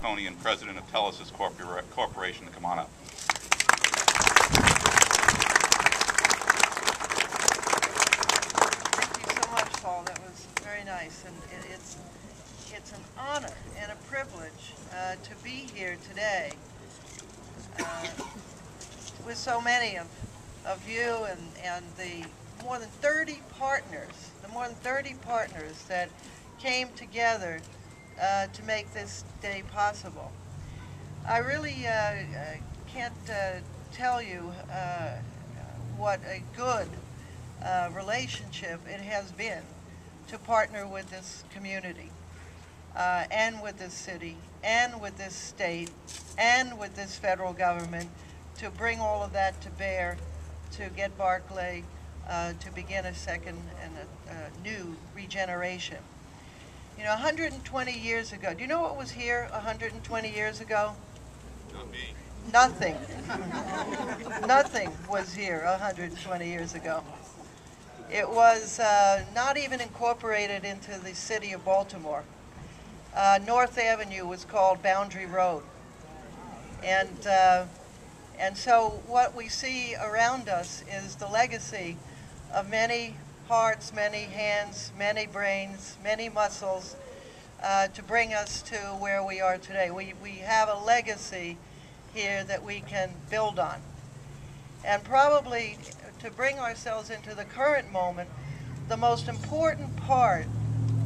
Melkonian, President of Telesis Corporation, to come on up. Thank you so much, Paul. That was very nice, and it's an honor and a privilege to be here today with so many of you and the more than 30 partners, that came together to make this day possible. I really can't tell you what a good relationship it has been to partner with this community and with this city and with this state and with this federal government to bring all of that to bear to get Barclay to begin a second and a new regeneration. You know, 120 years ago, do you know what was here 120 years ago? Not me. Nothing. Nothing was here 120 years ago. It was not even incorporated into the city of Baltimore. North Avenue was called Boundary Road. And so what we see around us is the legacy of many hearts, many hands, many brains, many muscles to bring us to where we are today. We have a legacy here that we can build on. And probably to bring ourselves into the current moment, the most important part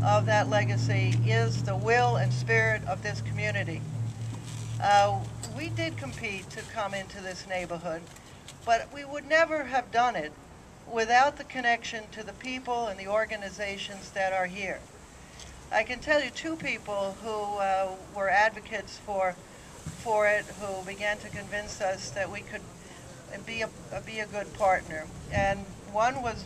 of that legacy is the will and spirit of this community. We did compete to come into this neighborhood, but we would never have done it without the connection to the people and the organizations that are here. I can tell you two people who were advocates for it, who began to convince us that we could be a good partner. And one was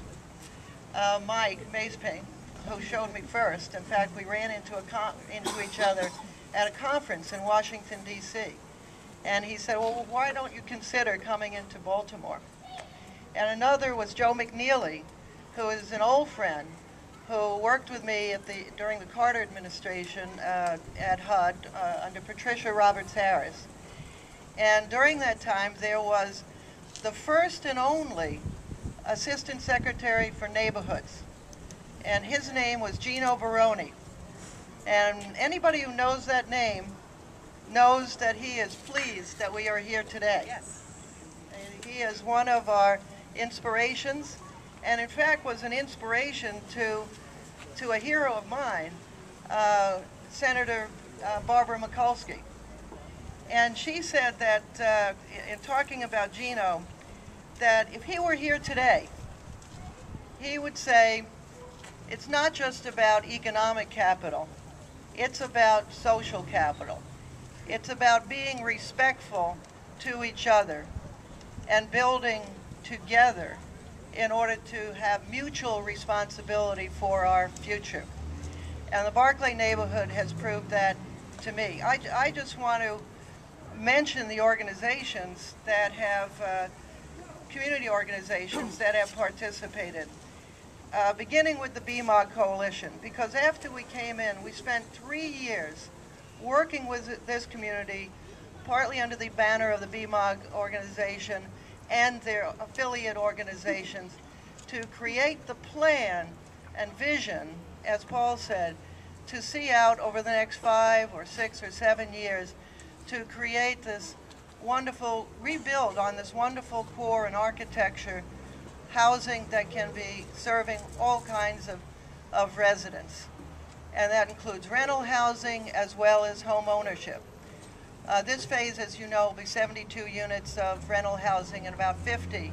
Mike Masping, who showed me first. In fact, we ran into each other at a conference in Washington, D.C. And he said, well, why don't you consider coming into Baltimore? And another was Joe McNeely, who is an old friend who worked with me during the Carter administration at HUD under Patricia Roberts Harris. And during that time, there was the first and only Assistant Secretary for Neighborhoods. And his name was Gino Baroni. And anybody who knows that name knows that he is pleased that we are here today. Yes. And he is one of our inspirations, and in fact was an inspiration to a hero of mine, Senator Barbara Mikulski. And she said that, in talking about Gino, that if he were here today, he would say, it's not just about economic capital, it's about social capital. It's about being respectful to each other and building together in order to have mutual responsibility for our future. And the Barclay neighborhood has proved that to me. I just want to mention the organizations that have, community organizations that have participated. Beginning with the BMOG Coalition, because after we came in, we spent 3 years working with this community, partly under the banner of the BMOG organization and their affiliate organizations, to create the plan and vision, as Paul said, to see out over the next 5 or 6 or 7 years to create this wonderful, rebuild on this wonderful core and architecture, housing that can be serving all kinds of residents. And that includes rental housing as well as home ownership. This phase, as you know, will be 72 units of rental housing and about 50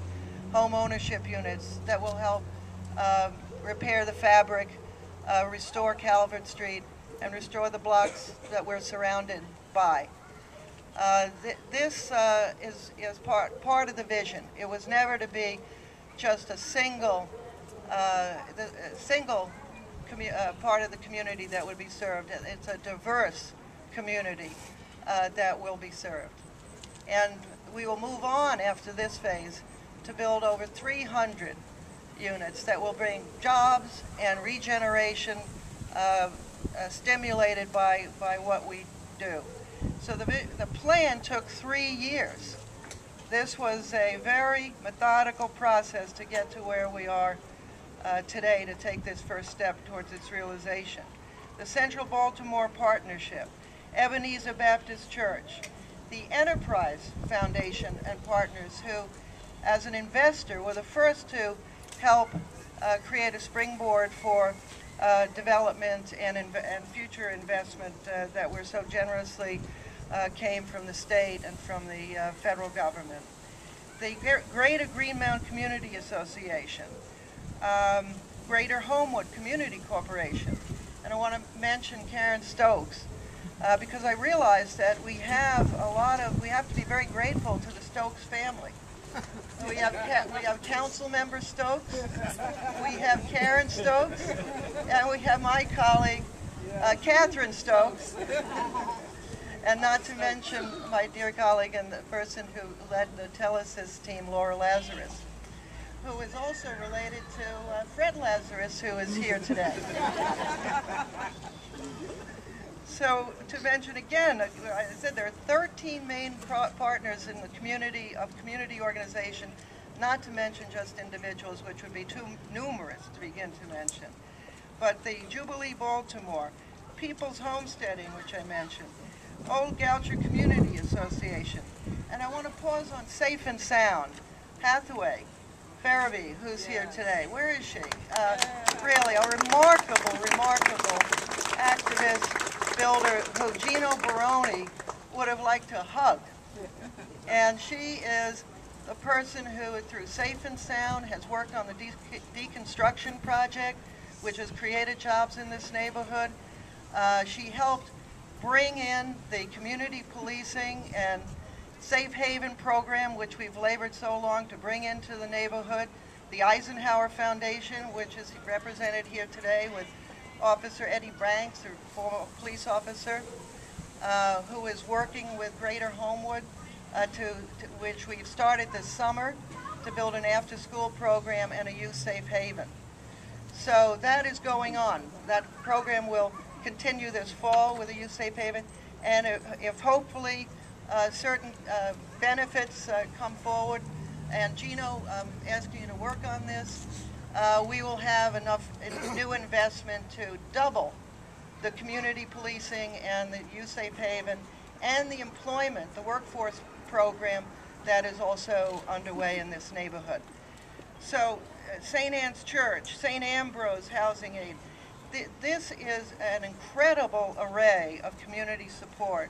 home ownership units that will help repair the fabric, restore Calvert Street, and restore the blocks that we're surrounded by. This is part of the vision. It was never to be just a single part of the community that would be served. It's a diverse community that will be served. And we will move on after this phase to build over 300 units that will bring jobs and regeneration stimulated by what we do. So the plan took 3 years. This was a very methodical process to get to where we are today, to take this first step towards its realization. The Central Baltimore Partnership, Ebenezer Baptist Church, the Enterprise Foundation and partners who, as an investor, were the first to help create a springboard for development and future investment that were so generously came from the state and from the federal government. The Greater Greenmount Community Association, Greater Homewood Community Corporation, and I want to mention Karen Stokes because I realized that we have to be very grateful to the Stokes family. We have Council Member Stokes, we have Karen Stokes, and we have my colleague Catherine Stokes. And not to mention my dear colleague and the person who led the Telesis team, Laura Lazarus, who is also related to Fred Lazarus, who is here today. So to mention again, I said there are 13 main partners in the community organization, not to mention just individuals, which would be too numerous to begin to mention. But the Jubilee Baltimore, People's Homesteading, which I mentioned, Old Goucher Community Association, and I want to pause on Safe and Sound, Hathaway, Farabee, who's here today. Where is she? Really, a remarkable activist builder who Gino Baroni would have liked to hug. And she is the person who, through Safe and Sound, has worked on the deconstruction project, which has created jobs in this neighborhood. She helped bring in the community policing and safe haven program, which we've labored so long to bring into the neighborhood. The Eisenhower Foundation, which is represented here today with Officer Eddie Branks, a former police officer, who is working with Greater Homewood, which we've started this summer to build an after-school program and a youth safe haven. So that is going on. That program will continue this fall with a youth safe haven, and if hopefully certain benefits come forward, and Gino asking you to work on this, we will have enough new investment to double the community policing and the youth safe haven and the employment, the workforce program that is also underway in this neighborhood. So St. Anne's Church, St. Ambrose Housing Aid, this is an incredible array of community support,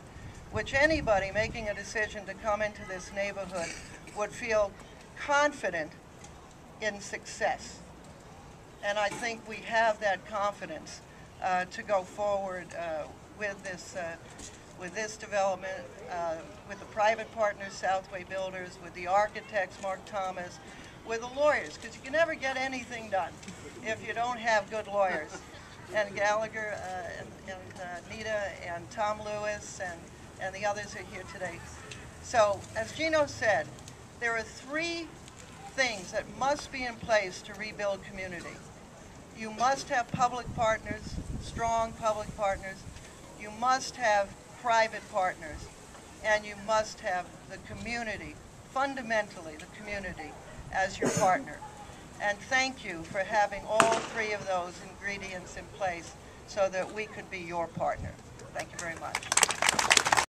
which anybody making a decision to come into this neighborhood would feel confident in success. And I think we have that confidence to go forward with this development, with the private partners, Southway Builders, with the architects, Mark Thomas, with the lawyers, because you can never get anything done if you don't have good lawyers. And Gallagher and Nita and Tom Lewis and the others are here today. So, as Gino said, there are 3 things that must be in place to rebuild community. You must have public partners, strong public partners. You must have private partners. And you must have the community, fundamentally the community, as your partner. And thank you for having all 3 of those ingredients in place so that we could be your partner. Thank you very much.